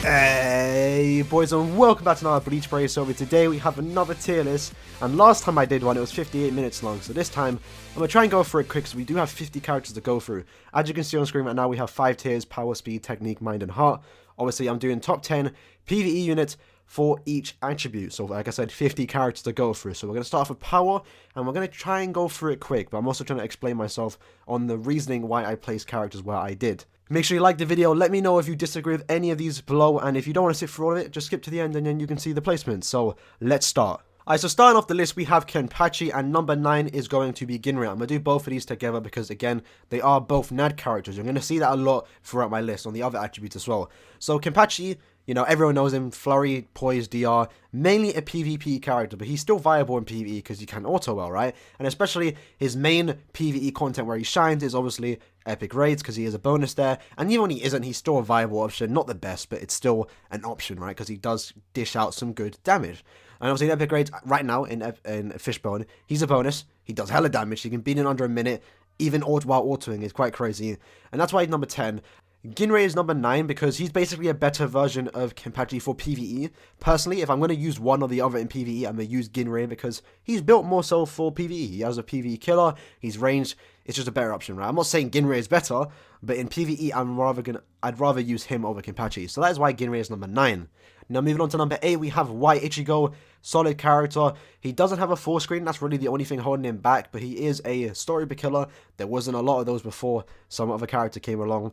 Hey boys, and welcome back to another Bleach Brace. So today we have another tier list, and last time I did one it was 58 minutes long, so this time I'm going to try and go through it quick, so we do have 50 characters to go through. As you can see on screen right now, we have 5 tiers: power, speed, technique, mind and heart. Obviously I'm doing top 10 PVE units for each attribute, so like I said, 50 characters to go through. So we're going to start off with power, and we're going to try and go through it quick, but I'm also trying to explain myself on the reasoning why I placed characters where I did. Make sure you like the video, let me know if you disagree with any of these below, and if you don't want to sit through all of it, just skip to the end and then you can see the placement. So let's start. Alright, so starting off the list, we have Kenpachi, and number 9 is going to be Ginrei. I'm going to do both of these together because, again, they are both NAD characters. You're going to see that a lot throughout my list on the other attributes as well. So Kenpachi, you know, everyone knows him, flurry, poise, DR, mainly a PvP character, but he's still viable in PvE because he can auto well, right? And especially his main PvE content where he shines is obviously epic raids because he is a bonus there, and even when he isn't, he's still a viable option. Not the best, but it's still an option, right? Because he does dish out some good damage. And obviously in epic raids right now in Fishbone, he's a bonus. He does hella damage. He can beat in under a minute, even while autoing. It's quite crazy, and that's why he's number 10. Ginrei is number 9 because he's basically a better version of Kenpachi for PvE. Personally, if I'm going to use one or the other in PvE, I'm going to use Ginrei because he's built more so for PvE. He has a PvE killer, he's ranged, it's just a better option, right? I'm not saying Ginrei is better, but in PvE, I'd rather use him over Kenpachi. So that is why Ginrei is number 9. Now moving on to number 8, we have White Ichigo, solid character. He doesn't have a full screen, that's really the only thing holding him back, but he is a storybook killer. There wasn't a lot of those before some other character came along.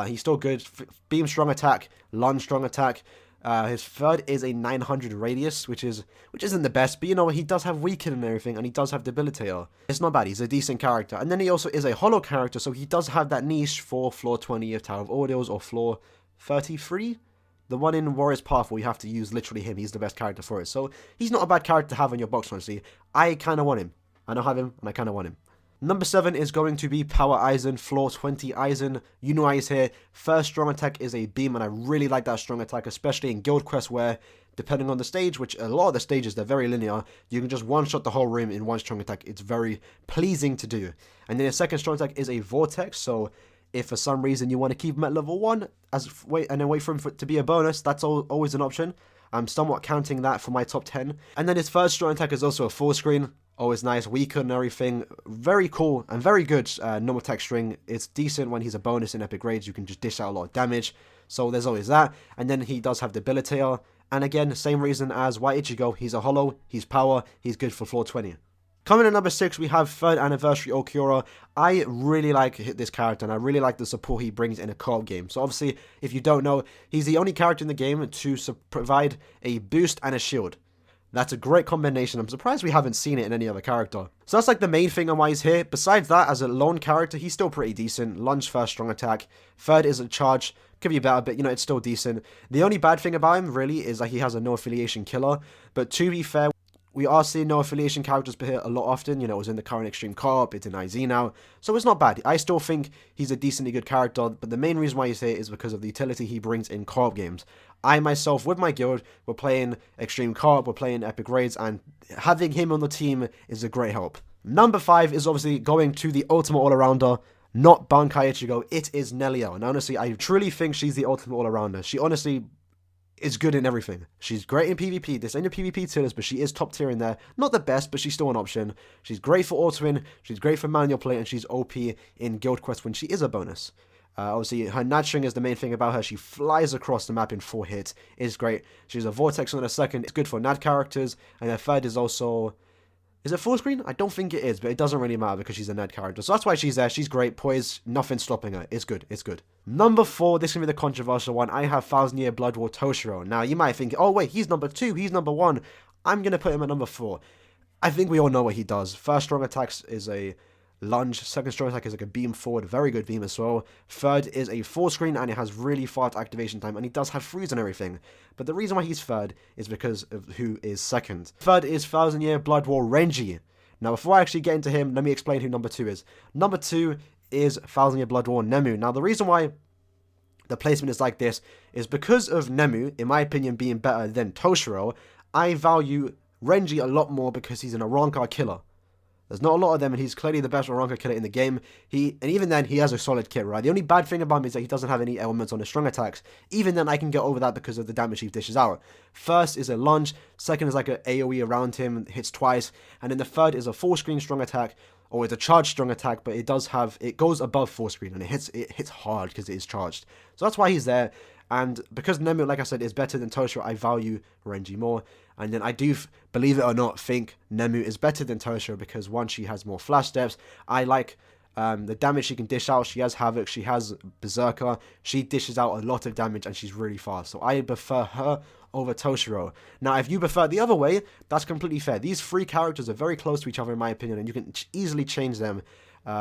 He's still good. Beam strong attack, lunge strong attack. His third is a 900 radius, which isn't the best, but you know, he does have weaken and everything, and he does have debilitator. It's not bad, he's a decent character. And then he also is a hollow character, so he does have that niche for floor 20 of Tower of Ordeals, or floor 33? The one in Warrior's Path where you have to use literally him. He's the best character for it. So he's not a bad character to have in your box, honestly. I kind of want him. I don't have him, and I kind of want him. Number 7 is going to be Power Aizen, floor 20 Aizen. You know he's here. First strong attack is a beam, and I really like that strong attack, especially in Guild Quest where, depending on the stage, which a lot of the stages, they're very linear, you can just one-shot the whole room in one strong attack. It's very pleasing to do. And then the second strong attack is a Vortex, so if for some reason you want to keep him at level 1 and then wait for him to be a bonus, that's always an option. I'm somewhat counting that for my top 10. And then his third strong attack is also a full screen. Always nice, weaker and everything. Very cool and very good normal attack string. It's decent when he's a bonus in epic raids. You can just dish out a lot of damage. So there's always that. And then he does have debilitator. And again, same reason as White Ichigo. He's a hollow, he's power, he's good for floor 20. Coming in number 6, we have 3rd Anniversary Kuro. I really like this character, and I really like the support he brings in a co-op game. So obviously, if you don't know, he's the only character in the game to provide a boost and a shield. That's a great combination. I'm surprised we haven't seen it in any other character. So that's like the main thing on why he's here. Besides that, as a lone character, he's still pretty decent. Lunge first, strong attack. Third is a charge. Could be better, but you know, it's still decent. The only bad thing about him, really, is that he has a no affiliation killer. But to be fair, we are seeing no affiliation characters here a lot often. You know, it was in the current Extreme Co-op, it's in IZ now. So it's not bad. I still think he's a decently good character, but the main reason why he's here is because of the utility he brings in co-op games. I myself, with my guild, we're playing Extreme Co-op, we're playing Epic Raids, and having him on the team is a great help. Number 5 is obviously going to the ultimate all-arounder, not Bankai Ichigo, it is Nelio. And honestly, I truly think she's the ultimate all-arounder. She honestly is good in everything. She's great in PvP. This ain't a PvP tier list, but she is top tier in there. Not the best, but she's still an option. She's great for autoing, she's great for manual play, and she's OP in Guild Quest when she is a bonus. Obviously, her NAD string is the main thing about her. She flies across the map in 4 hits. It's great. She's a Vortex on her second. It's good for NAD characters. And her third is also... Is it full screen? I don't think it is, but it doesn't really matter because she's a NAD character. So that's why she's there. She's great. Poise, nothing stopping her. It's good. It's good. Number 4, this is going to be the controversial one. I have 1000 Year Blood War Toshiro. Now, you might think, oh wait, he's number 2. He's number 1. I'm going to put him at number 4. I think we all know what he does. First strong attacks is a lunge. Second strong attack is like a beam forward. Very good beam as well. Third is a full screen, and it has really fast activation time, and he does have freeze and everything. But the reason why he's third is because of who is second. Third is 1000 Year Blood War Renji. Now, before I actually get into him, let me explain who number 2 is. Number 2 is 1000 Year Blood War Nemu. Now, the reason why the placement is like this is because of Nemu, in my opinion, being better than Toshiro. I value Renji a lot more because he's an Arrancar killer. There's not a lot of them, and he's clearly the best Aaroniero killer in the game. And even then, he has a solid kit, right? The only bad thing about him is that he doesn't have any elements on his strong attacks. Even then, I can get over that because of the damage he dishes out. First is a lunge, second is like an AoE around him, hits twice, and then the third is a full screen strong attack, or it's a charged strong attack, but it goes above full screen, and it hits hard because it is charged. So that's why he's there. And because Nemu, like I said, is better than Toshiro, I value Renji more. And then I do, believe it or not, think Nemu is better than Toshiro because, one, she has more flash steps. I like the damage she can dish out. She has Havoc, she has Berserker. She dishes out a lot of damage, and she's really fast. So I prefer her over Toshiro. Now, if you prefer the other way, that's completely fair. These three characters are very close to each other, in my opinion, and you can easily change them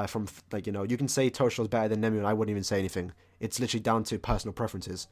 from, like, you know, you can say Toshiro's better than Nemu, and I wouldn't even say anything. It's literally down to personal preferences.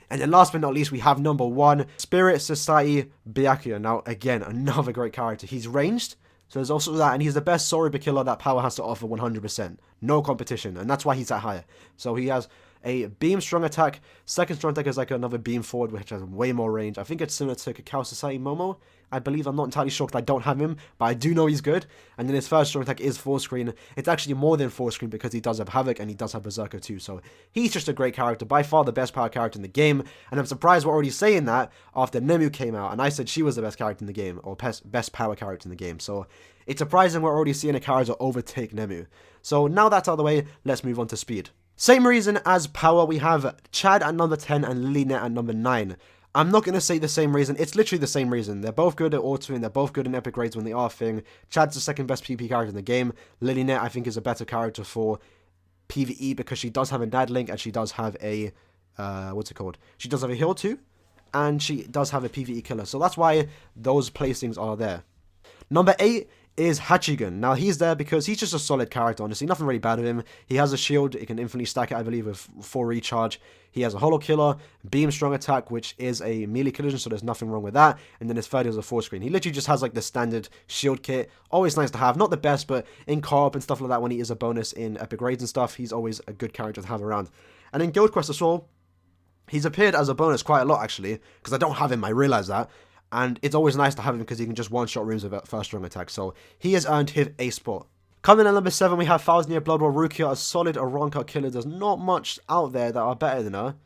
And then last but not least, we have number 1, Spirit Society Byakuya. Now, again, another great character. He's ranged, so there's also that, and he's the best Soriba killer that Power has to offer 100%. No competition, and that's why he's that higher. So he has a beam strong attack. Second strong attack is like another beam forward, which has way more range. I think it's similar to Cacao Society Momo, I believe. I'm not entirely sure because I don't have him, but I do know he's good. And then his first strong attack is full screen. It's actually more than full screen because he does have Havoc and he does have Berserker too. So he's just a great character, by far the best power character in the game. And I'm surprised we're already saying that after Nemu came out and I said she was the best character in the game, or best power character in the game. So it's surprising we're already seeing a character overtake Nemu. So now that's out of the way, let's move on to speed. Same reason as power, we have Chad at number 10 and Linet at number 9. I'm not going to say the same reason. It's literally the same reason. They're both good at autoing. They're both good in epic raids when they are thing. Chad's the second best PvP character in the game. Linet, I think, is a better character for PvE because she does have a Nad link and she does have a, what's it called? She does have a heal too, and she does have a PvE killer. So that's why those placings are there. Number 8 is Hachigan. Now, he's there because he's just a solid character, honestly. Nothing really bad with him. He has a shield. He can infinitely stack it, I believe, with 4 recharge. He has a holo killer, beam strong attack, which is a melee collision, so there's nothing wrong with that. And then his third is a 4 screen. He literally just has like the standard shield kit. Always nice to have. Not the best, but in co-op and stuff like that, when he is a bonus in epic raids and stuff, he's always a good character to have around. And in Guild Quest as well, he's appeared as a bonus quite a lot, actually, because I don't have him, I realize that. And it's always nice to have him because he can just one-shot rooms with a first strong attack. So he has earned his A spot. Coming in at number 7, we have Thousand-Year Blood War Rukia, a solid Aaroniero killer. There's not much out there that are better than her.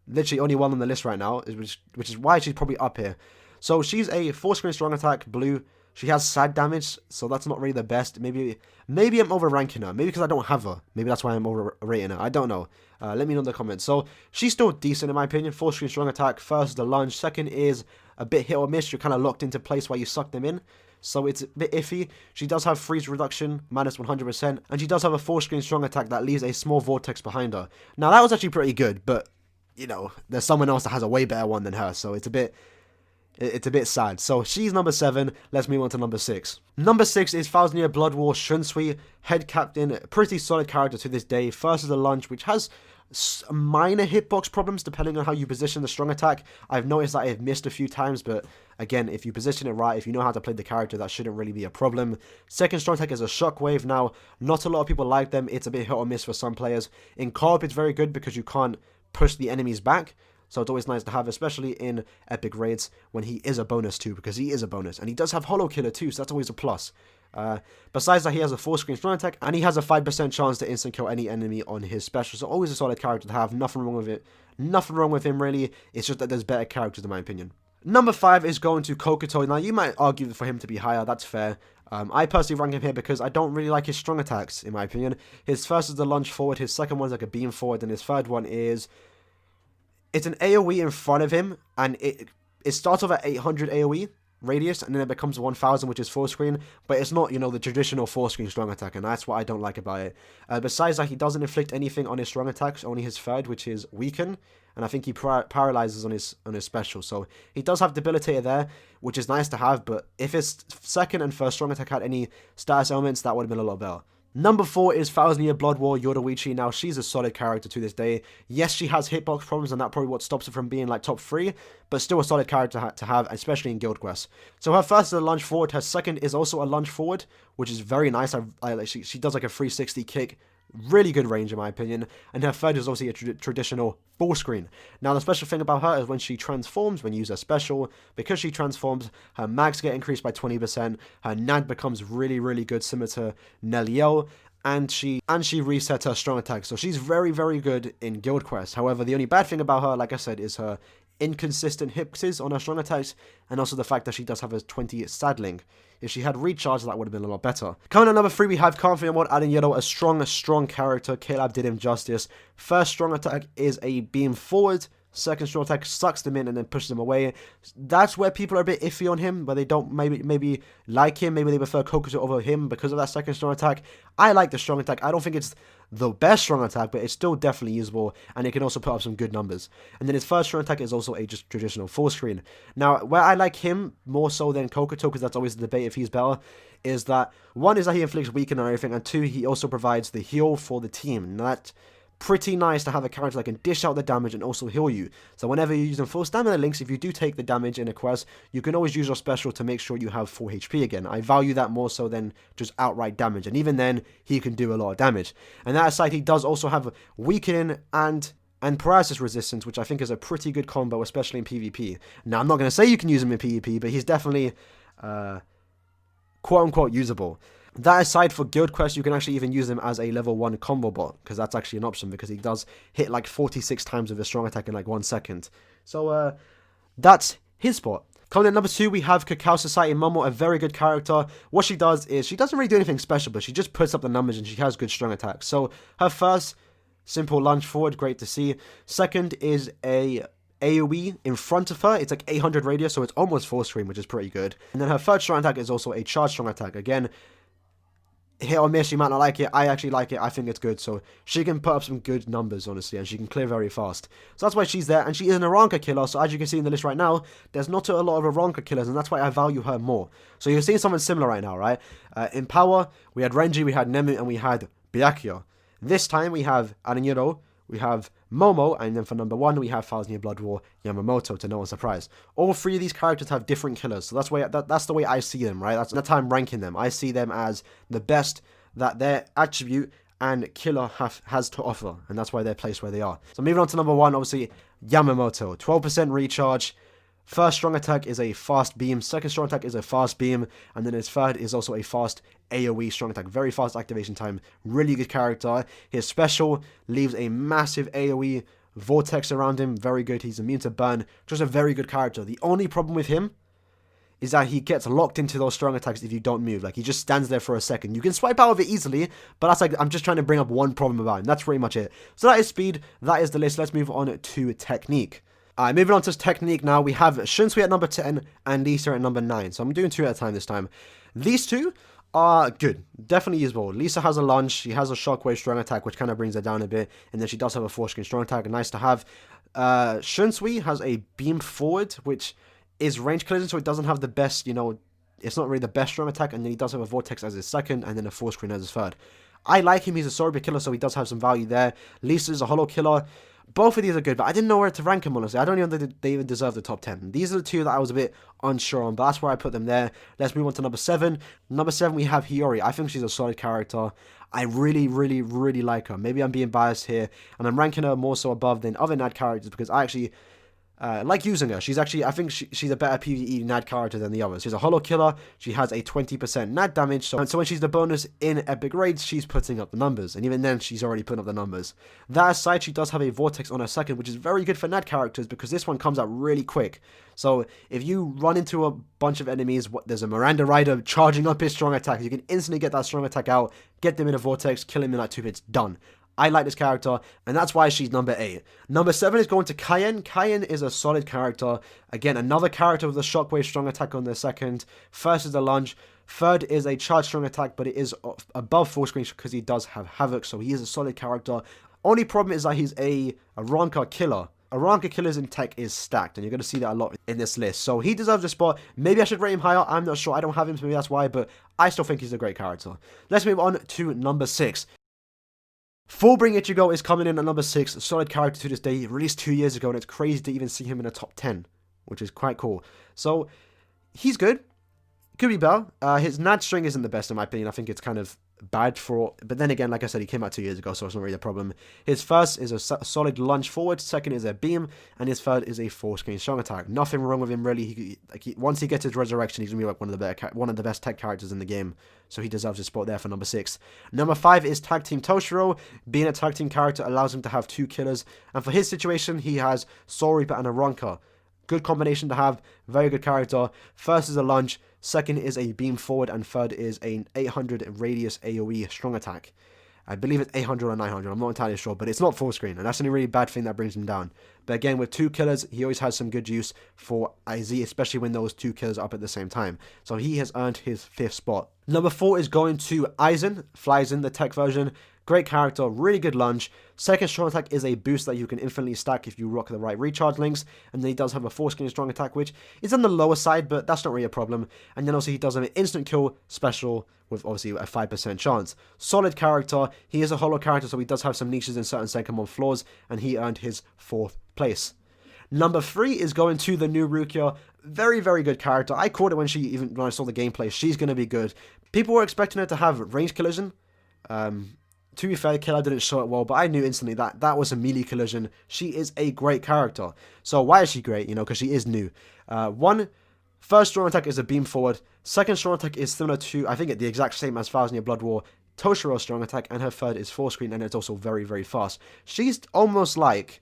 Literally only one on the list right now, which is why she's probably up here. So she's a 4-screen strong attack, blue. She has sad damage, so that's not really the best. Maybe I'm overranking her. Maybe because I don't have her. Maybe that's why I'm overrating her. I don't know. Let me know in the comments. So she's still decent in my opinion. 4-screen strong attack. First, the lunge. Second is a bit hit or miss. You're kind of locked into place while you suck them in. So it's a bit iffy. She does have freeze reduction, minus 100%. And she does have a 4-screen strong attack that leaves a small vortex behind her. Now, that was actually pretty good. But, you know, there's someone else that has a way better one than her. So it's a bit sad. So she's number 7. Let's move on to number 6. Number 6 is Thousand-Year Blood War Shunsui, head captain. Pretty solid character to this day. First is the lunge, which has minor hitbox problems depending on how you position the strong attack. I've noticed that I've missed a few times, but again, if you position it right, if you know how to play the character, that shouldn't really be a problem. Second strong attack is a shockwave. Now, not a lot of people like them. It's a bit hit or miss for some players. In co-op, it's very good because you can't push the enemies back. So it's always nice to have, especially in epic raids, when he is a bonus too, because he is a bonus. And he does have holo killer too, so that's always a plus. Besides that, he has a 4-screen strong attack, and he has a 5% chance to instant kill any enemy on his special. So always a solid character to have. Nothing wrong with it. Nothing wrong with him, really. It's just that there's better characters, in my opinion. Number 5 is going to Kokuto. Now, you might argue for him to be higher. That's fair. I personally rank him here because I don't really like his strong attacks, in my opinion. His first is the lunge forward. His second one is like a beam forward. And his third one is... It's an AoE in front of him, and it starts off at 800 AoE radius, and then it becomes 1000, which is 4-screen, but it's not, you know, the traditional 4-screen strong attack, and that's what I don't like about it. Besides that, he doesn't inflict anything on his strong attacks, only his third, which is weaken, and I think he paralyzes on his special, so he does have debilitator there, which is nice to have, but if his second and first strong attack had any status elements, that would have been a lot better. Number 4 is Thousand-Year Blood War Yoruichi. Now, she's a solid character to this day. Yes, she has hitbox problems, and that's probably what stops her from being, like, top 3, but still a solid character to have, especially in Guild Quest. So her first is a lunge forward. Her second is also a lunge forward, which is very nice. She does, like, a 360 kick, Really good range in my opinion. And her third is obviously a traditional full screen. Now the special thing about her is when she transforms, when you use her special, because she transforms, her mags get increased by 20%, her NAD becomes really, really good, similar to Neliel, and she resets her strong attack. So she's very, very good in Guild Quest. However, the only bad thing about her, like I said, is her inconsistent hits on her strong attacks, and also the fact that she does have a 20 saddling. If she had recharge, that would have been a lot better. Coming at number 3, we have Confident Mod Aaroniero, a strong character. Caleb did him justice. First strong attack is a beam forward. Second strong attack sucks them in and then pushes them away. That's where people are a bit iffy on him, but they don't maybe like him. Maybe they prefer Kokuto over him because of that second strong attack. I like the strong attack. I don't think it's the best strong attack, but it's still definitely usable, and it can also put up some good numbers. And then his first strong attack is also a just traditional full screen. Now, where I like him more so than Kokuto, because that's always the debate if he's better, is that one is that he inflicts weaken and everything, and two, he also provides the heal for the team. Now, that's pretty nice to have a character that can dish out the damage and also heal you. So whenever you're using full stamina links, if you do take the damage in a quest, you can always use your special to make sure you have full HP again. I value that more so than just outright damage, and even then, he can do a lot of damage. And that aside, he does also have weakening and paralysis resistance, which I think is a pretty good combo, especially in PvP. Now, I'm not going to say you can use him in PvP, but he's definitely quote-unquote usable. That aside, for Guild Quest, you can actually even use him as a level 1 combo bot, because that's actually an option, because he does hit like 46 times with a strong attack in like 1 second. So, that's his spot. Coming in number 2, we have Cacao Society Momo, a very good character. What she does is, she doesn't really do anything special, but she just puts up the numbers and she has good strong attacks. So, her first, simple lunge forward, great to see. Second is a AoE in front of her. It's like 800 radius, so it's almost full screen, which is pretty good. And then her third strong attack is also a charge strong attack. Again, hit or miss, you might not like it. I actually like it. I think it's good. So she can put up some good numbers, honestly, and she can clear very fast. So that's why she's there, and she is an Aranka killer. So as you can see in the list right now, there's not a lot of Aranka killers, and that's why I value her more. So you're seeing something similar right now, right? In power, we had Renji, we had Nemu, and we had Byakuya. This time we have Aaroniero, we have Momo, and then for number 1, we have 1000 Year Blood War Yamamoto, to no one's surprise. All 3 of these characters have different killers, so that's the way I see them, right? That's how I'm ranking them. I see them as the best that their attribute and killer has to offer, and that's why they're placed where they are. So moving on to number 1, obviously, Yamamoto. 12% recharge. First strong attack is a fast beam, second strong attack is a fast beam, and then his third is also a fast AoE strong attack. Very fast activation time, really good character. His special leaves a massive AoE vortex around him, very good. He's immune to burn, just a very good character. The only problem with him is that he gets locked into those strong attacks if you don't move. Like, he just stands there for a second. You can swipe out of it easily, but that's like, I'm just trying to bring up one problem about him. That's pretty much it. So that is speed, that is the list. Let's move on to technique. Alright, moving on to technique now, we have Shunsui at number 10 and Lisa at number 9. So I'm doing 2 at a time this time. These 2 are good, definitely usable. Lisa has a lunge, she has a shockwave strong attack, which kind of brings her down a bit, and then she does have a 4-screen strong attack, nice to have. Shunsui has a beam forward, which is range collision, so it doesn't have the best, it's not really the best strong attack, and then he does have a vortex as his second, and then a 4-screen as his third. I like him, he's a sword killer, so he does have some value there. Lisa's a hollow killer. Both of these are good, but I didn't know where to rank them, honestly. I don't even think they even deserve the top 10. These are the 2 that I was a bit unsure on, but that's where I put them there. Let's move on to number 7. Number 7, we have Hiyori. I think she's a solid character. I really, really, really like her. Maybe I'm being biased here, and I'm ranking her more so above than other NAD characters because I actually like using her. She's actually, I think she's a better PvE NAD character than the others. She's a hollow killer. She has a 20% NAD damage. So when she's the bonus in epic raids, she's putting up the numbers. And even then, she's already putting up the numbers. That aside, she does have a vortex on her second, which is very good for NAD characters because this one comes out really quick. So if you run into a bunch of enemies, there's a Miranda Rider charging up his strong attack. You can instantly get that strong attack out, get them in a vortex, kill him in like 2 hits, done. I like this character, and that's why she's number 8. Number 7 is going to Cayenne. Cayenne is a solid character. Again, another character with a shockwave strong attack on their second. First is a lunge. Third is a charge strong attack, but it is above full screen because he does have havoc, so he is a solid character. Only problem is that he's a Aranka killer. Aranka killers in tech is stacked, and you're going to see that a lot in this list. So he deserves a spot. Maybe I should rate him higher. I'm not sure. I don't have him, so maybe that's why, but I still think he's a great character. Let's move on to number 6. Fullbring Ichigo is coming in at number 6, a solid character to this day, released 2 years ago, and it's crazy to even see him in the top 10, which is quite cool. So, he's good. could be better. His Nad string isn't the best in my opinion. I think it's kind of bad for, but then again, like I said, he came out 2 years ago, so it's not really a problem. His first is a solid lunge forward, second is a beam, and his third is a full screen strong attack. Nothing wrong with him really. Once he gets his resurrection, he's gonna be like one of the best tech characters in the game, so he deserves a spot there for number 6. Number 5 is Tag Team Toshiro. Being a tag team character allows him to have 2 killers, and for his situation, he has Soul Reaper and a Ronka. Good combination to have, very good character. First is a lunge, second is a beam forward, and third is an 800 radius AoE strong attack. I believe it's 800 or 900, I'm not entirely sure, but it's not full screen, and that's the only really bad thing that brings him down. But again, with 2 killers, he always has some good use for IZ, especially when those 2 killers are up at the same time. So he has earned his 5th spot. Number 4 is going to Aizen, Flyzen, the tech version. Great character, really good lunge. Second strong attack is a boost that you can infinitely stack if you rock the right recharge links. And then he does have a 4-screen strong attack, which is on the lower side, but that's not really a problem. And then also he does have an instant kill special with obviously a 5% chance. Solid character. He is a holo character, so he does have some niches in certain second month floors, and he earned his 4th place. Number 3 is going to the new Rukia. Very, very good character. I called it when I saw the gameplay. She's going to be good. People were expecting her to have range collision. To be fair, Killer didn't show it well, but I knew instantly that that was a melee collision. She is a great character. So why is she great? Because she is new. First strong attack is a beam forward. Second strong attack is similar to, I think, the exact same as Thousand Year Blood War, Toshiro's strong attack, and her third is 4-screen, and it's also very, very fast. She's almost like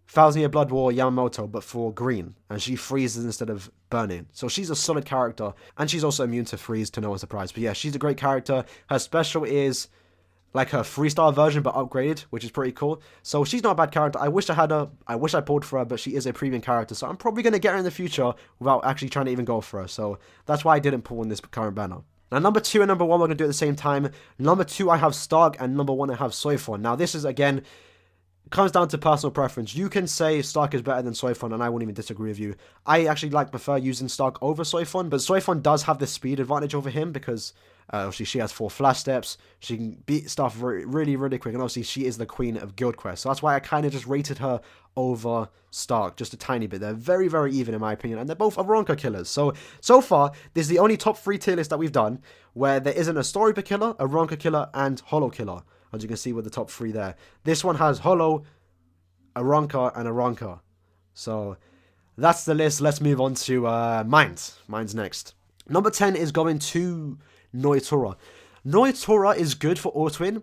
Thousand Year Blood War Yamamoto, but for green, and she freezes instead of burning. So she's a solid character, and she's also immune to freeze, to no one's surprise. But yeah, she's a great character. Her special is like her freestyle version, but upgraded, which is pretty cool. So she's not a bad character. I wish I had her. I wish I pulled for her, but she is a premium character. So I'm probably going to get her in the future without actually trying to even go for her. So that's why I didn't pull in this current banner. Now, number 2 and number 1, we're going to do it at the same time. Number 2, I have Stark, and number 1, I have Soifon. Now, this is, again, comes down to personal preference. You can say Stark is better than Soifon, and I won't even disagree with you. I actually prefer using Stark over Soifon, but Soifon does have the speed advantage over him because obviously she has 4 flash steps. She can beat stuff really, really quick, and obviously she is the queen of Guild Quest. So that's why I kind of just rated her over Stark just a tiny bit. They're very, very even in my opinion, and they're both Aaroniero killers. So far, this is the only top 3 tier list that we've done where there isn't a Story Per killer, a Aaroniero killer, and Holo killer. As you can see with the top 3 there. This one has Holo, Aaroniero, and Aaroniero. So that's the list. Let's move on to Mines. Mines next. Number 10 is going to Noitora. Noitora is good for auto-win,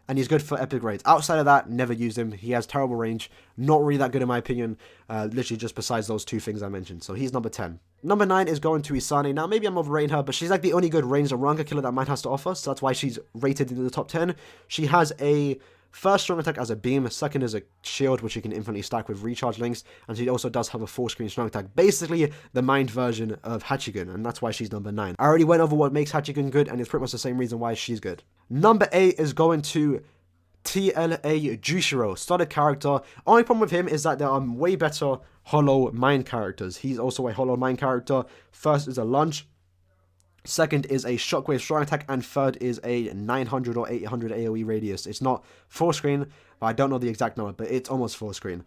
and he's good for epic raids. Outside of that, never used him. He has terrible range. Not really that good in my opinion. Literally just besides those 2 things I mentioned. So he's number 10. Number 9 is going to Isane. Now, maybe I'm overrating her, but she's like the only good ranged Aaroniero killer that Mine has to offer. So that's why she's rated in the top 10. She has a first strong attack as a beam. Second is a shield, which you can infinitely stack with recharge links. And she also does have a 4-screen strong attack. Basically, the Mind version of Hachigun. And that's why she's number 9. I already went over what makes Hachigun good, and it's pretty much the same reason why she's good. Number 8 is going to TLA Jushiro, solid character. Only problem with him is that there are way better Holo Mine characters. He's also a Holo Mine character. First is a lunge. Second is a shockwave strong attack, and third is a 900 or 800 AoE radius. It's not 4-screen, but I don't know the exact number, but it's almost 4-screen.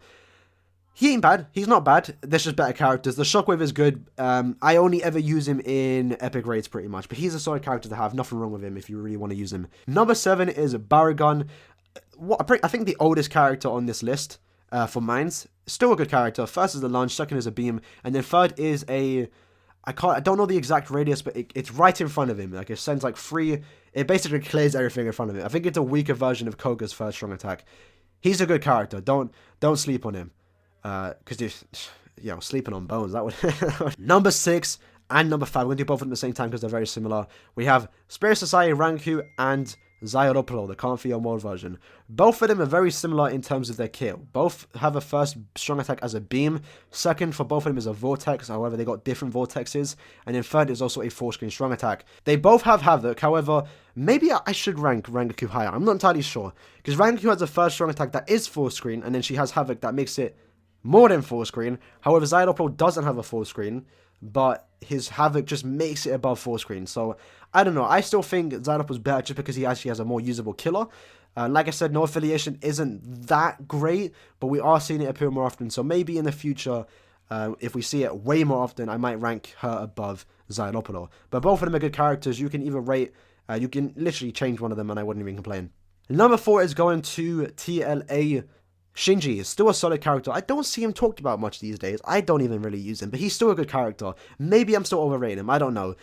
He ain't bad. He's not bad. There's just better characters. The shockwave is good. I only ever use him in epic raids pretty much, but he's a solid character to have. Nothing wrong with him if you really want to use him. Number 7 is Baragon. I think the oldest character on this list for Mines. Still a good character. First is the lunge, second is a beam, and then third is a... I don't know the exact radius, but it's right in front of him. Like, it sends like 3... It basically clears everything in front of him. I think it's a weaker version of Koga's first strong attack. He's a good character. Don't sleep on him. Because sleeping on bones, that would... Number 6 and number 5. We're going to do both of them at the same time because they're very similar. We have Spirit Society, Ranku, and Zairopolo, the Kanfio mode version. Both of them are very similar in terms of their kill. Both have a first strong attack as a beam. Second for both of them is a vortex. However, they got different vortexes. And then third is also a 4-screen strong attack. They both have Havoc. However, maybe I should rank Rangaku higher. I'm not entirely sure. Because Rangaku has a first strong attack that is 4-screen. And then she has Havoc that makes it more than 4-screen. However, Zairopolo doesn't have a 4-screen. But his Havoc just makes it above 4-screen. So, I don't know. I still think Zairopolo's better just because he actually has a more usable killer. Like I said, no affiliation isn't that great, but we are seeing it appear more often. So maybe in the future, If we see it way more often, I might rank her above Xylopodo. But both of them are good characters. You can either rate, you can literally change one of them and I wouldn't even complain. Number 4 is going to TLA Shinji. Is still a solid character. I don't see him talked about much these days. I don't even really use him, but he's still a good character. Maybe I'm still overrating him. I don't know.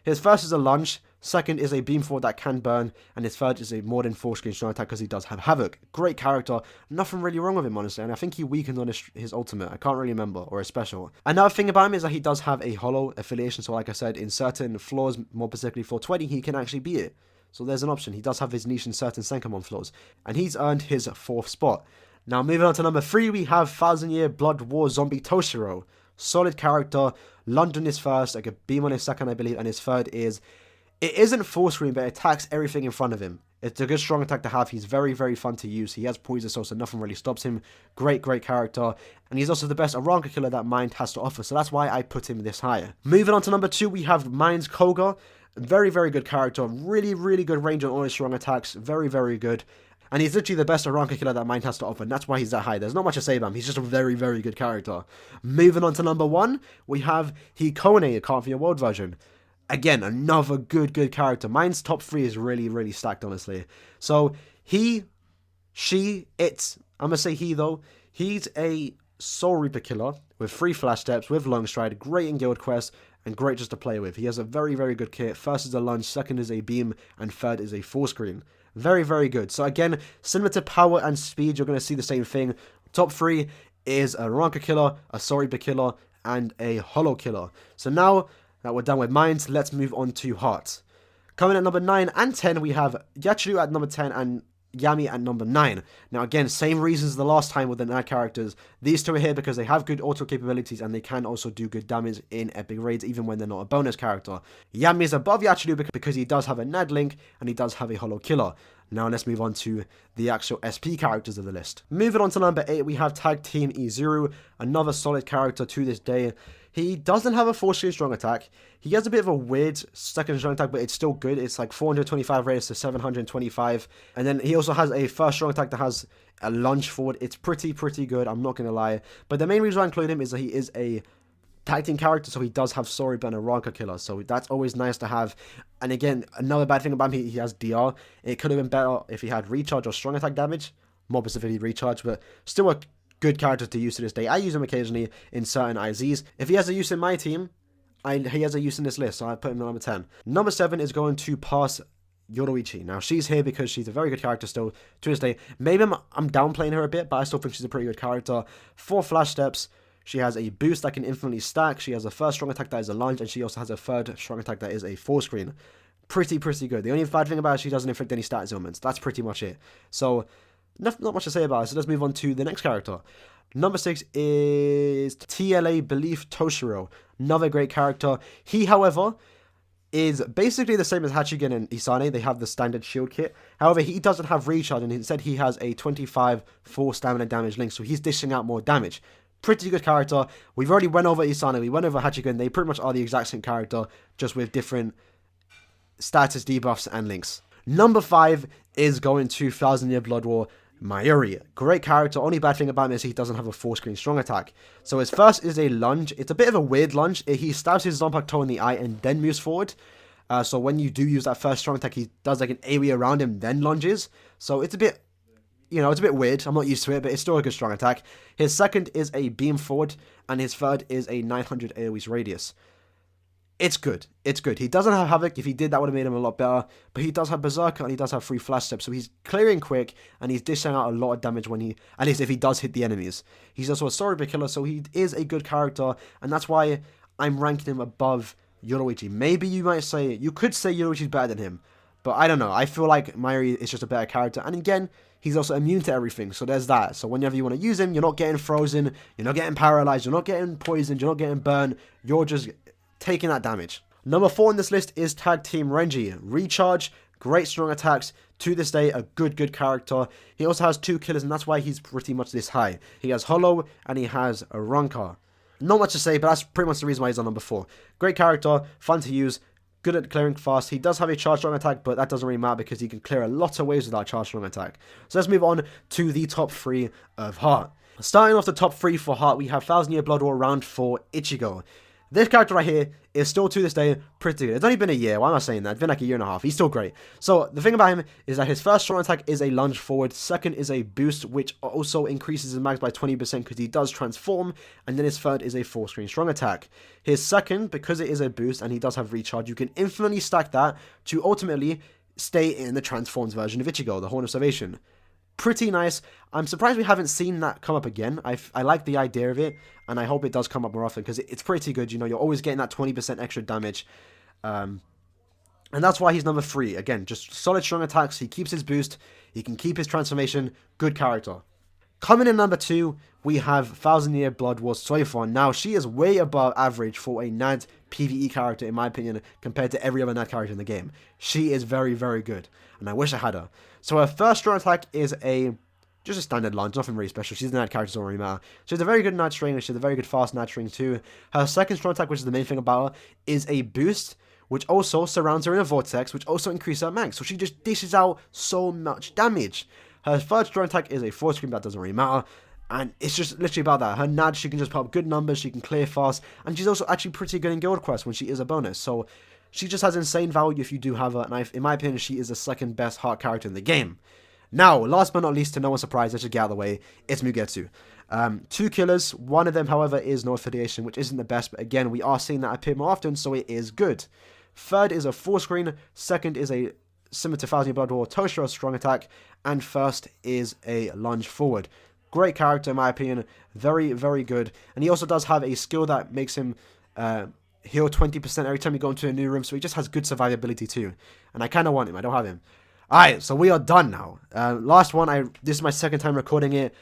His first is a lunge, second is a beam forward that can burn, and his third is a more than full screen strong attack because he does have Havoc. Great character, nothing really wrong with him honestly, and I think he weakened on his ultimate, I can't really remember, or his special. Another thing about him is that he does have a hollow affiliation, so like I said, in certain floors, more specifically floor 20, he can actually beat it. So there's an option, he does have his niche in certain Senkamon floors, and he's earned his 4th spot. Now moving on to number 3, we have 1000 Year Blood War Zombie Toshiro. Solid character, London is first, like a beam on his second I believe, and his third is, it isn't full screen but it attacks everything in front of him. It's a good strong attack to have, he's very fun to use, he has poison so nothing really stops him, great character, and he's also the best Aranka killer that Mind has to offer, so that's why I put him this higher. Moving on to number 2, we have Mind's Koga, very good character, really good range on all his strong attacks, very good. And he's literally the best Aranka killer that Mind has to offer, and that's why he's that high. There's not much to say about him. He's just a very good character. Moving on to number 1, we have Hikone, a Can't Be a World version. Again, another good character. Mind's top 3 is really stacked, honestly. So, he, she, it. I'm going to say he, though. He's a Soul Reaper killer with 3 flash steps, with long stride, great in guild quests, and great just to play with. He has a very good kit. First is a lunge, second is a beam, and third is a full screen. Very good. So again, similar to power and speed, you're going to see the same thing. Top 3 is a Ranka killer, a Soul Reaper killer, and a Hollow killer. So now that we're done with Minds, let's move on to Hearts. Coming at number 9 and 10, we have Yachiru at number 10 and Yami at number 9. Now again, same reasons as the last time with the Nad characters. These two are here because they have good auto capabilities and they can also do good damage in epic raids even when they're not a bonus character. Yami is above Yachiru because he does have a Nad link and he does have a Hollow killer. Now let's move on to the actual SP characters of the list. Moving on to number 8, we have Tag Team Izuru, another solid character to this day. He doesn't have a 4-screen strong attack. He has a bit of a weird second strong attack, but it's still good. It's like 425 radius to 725. And then he also has a first strong attack that has a lunge forward. It's pretty good, I'm not going to lie. But the main reason I include him is that he is a tag team character, so he does have Soul Reaper and a Ranka killer, so that's always nice to have. And again, another bad thing about him, he has DR. It could have been better if he had recharge or strong attack damage, more specifically recharge, but still a good character to use to this day. I use him occasionally in certain IZs. If he has a use in my team, he has a use in this list, so I put him at number 10. Number 7 is going to pass Yoroichi. Now, she's here because she's a very good character still to this day. Maybe I'm downplaying her a bit, but I still think she's a pretty good character. 4 flash steps. She has a boost that can infinitely stack. She has a first strong attack that is a lunge, and she also has a third strong attack that is a full screen. Pretty good. The only bad thing about it is she doesn't inflict any stat ailments. That's pretty much it. So, not much to say about it. So let's move on to the next character. Number 6 is TLA Belief Toshiro. Another great character. He, however, is basically the same as Hachigen and Isane. They have the standard shield kit. However, he doesn't have recharge, and instead he has a 25 full stamina damage link, so he's dishing out more damage. Pretty good character. We've already went over Isane, we went over Hachigen. They pretty much are the exact same character, just with different status debuffs and links. Number 5 is going to 1000 Year Blood War Mayuri. Great character. Only bad thing about him is he doesn't have a full screen strong attack. So his first is a lunge. It's a bit of a weird lunge. He stabs his Zonpak toe in the eye and then moves forward. So when you do use that first strong attack, he does like an AoE around him, then lunges. So it's a bit, it's a bit weird. I'm not used to it, but it's still a good strong attack. His second is a beam forward, and his third is a 900 AoE's radius. It's good. He doesn't have Havoc. If he did, that would have made him a lot better. But he does have Berserker, and he does have 3 flash steps. So he's clearing quick, and he's dishing out a lot of damage when at least if he does hit the enemies. He's also a Soul Reaper killer, so he is a good character. And that's why I'm ranking him above Yoroichi. Maybe you could say Yoroichi's better than him. But I don't know. I feel like Mayuri is just a better character. And again, he's also immune to everything. So there's that. So whenever you want to use him, you're not getting frozen. You're not getting paralyzed. You're not getting poisoned. You're not getting burned. You're just taking that damage. Number 4 on this list is Tag Team Renji. Recharge, great strong attacks. To this day, a good character. He also has 2 killers, and that's why he's pretty much this high. He has Hollow, and he has a Aranka. Not much to say, but that's pretty much the reason why he's on number 4. Great character, fun to use, good at clearing fast. He does have a charge strong attack, but that doesn't really matter because he can clear a lot of waves without charge strong attack. So let's move on to the top 3 of Heart. Starting off the top 3 for Heart, we have 1000 Year Blood War round 4 Ichigo. This character right here is still to this day pretty good. It's only been a year. Why am I saying that? It's been like a year and a half. He's still great. So the thing about him is that his first strong attack is a lunge forward. Second is a boost, which also increases his max by 20% because he does transform. And then his third is a full screen strong attack. His second, because it is a boost and he does have recharge, you can infinitely stack that to ultimately stay in the transformed version of Ichigo, the Horn of Salvation. Pretty nice. I'm surprised we haven't seen that come up again. I like the idea of it, and I hope it does come up more often because it's pretty good. You know, you're always getting that 20% extra damage, and that's why he's number 3. Again, just solid strong attacks. He keeps his boost. He can keep his transformation. Good character. Coming in number 2, we have 1000 Year Blood War Soifon. Now, she is way above average for a NAD PVE character, in my opinion, compared to every other NAD character in the game. She is very, very good, and I wish I had her. So her first strong attack is just a standard lunge, nothing really special. She's a NAD character, so it doesn't really matter. She's a very good NAD string, and she's a very good fast NAD string too. Her second strong attack, which is the main thing about her, is a boost, which also surrounds her in a vortex, which also increases her max. So she just dishes out so much damage. Her third strong attack is a force scream, that doesn't really matter. And it's just literally about that. Her NAD, she can just put up good numbers, she can clear fast, and she's also actually pretty good in Guild Quest when she is a bonus. So she just has insane value if you do have her, and in my opinion, she is the second best Heart character in the game. Now, last but not least, to no one's surprise, let's just get out of the way, it's Mugetsu. 2 killers, one of them, however, is no affiliation, which isn't the best, but again, we are seeing that appear more often, so it is good. Third is a full screen, second is a similar to 1000 Year Blood War Toshiro strong attack, and first is a lunge forward. Great character, in my opinion, very, very good, and he also does have a skill that makes him heal 20% every time you go into a new room, so he just has good survivability too, and I kind of want him. I don't have him. Alright, so we are done now. Last one, this is my second time recording it.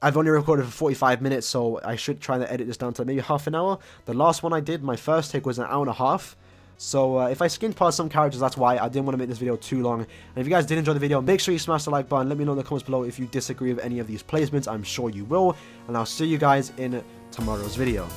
I've only recorded for 45 minutes, so I should try to edit this down to maybe half an hour. The last one I did, my first take, was an hour and a half. So if I skimmed past some characters, that's why. I didn't want to make this video too long. And if you guys did enjoy the video, make sure you smash the like button. Let me know in the comments below if you disagree with any of these placements. I'm sure you will. And I'll see you guys in tomorrow's video.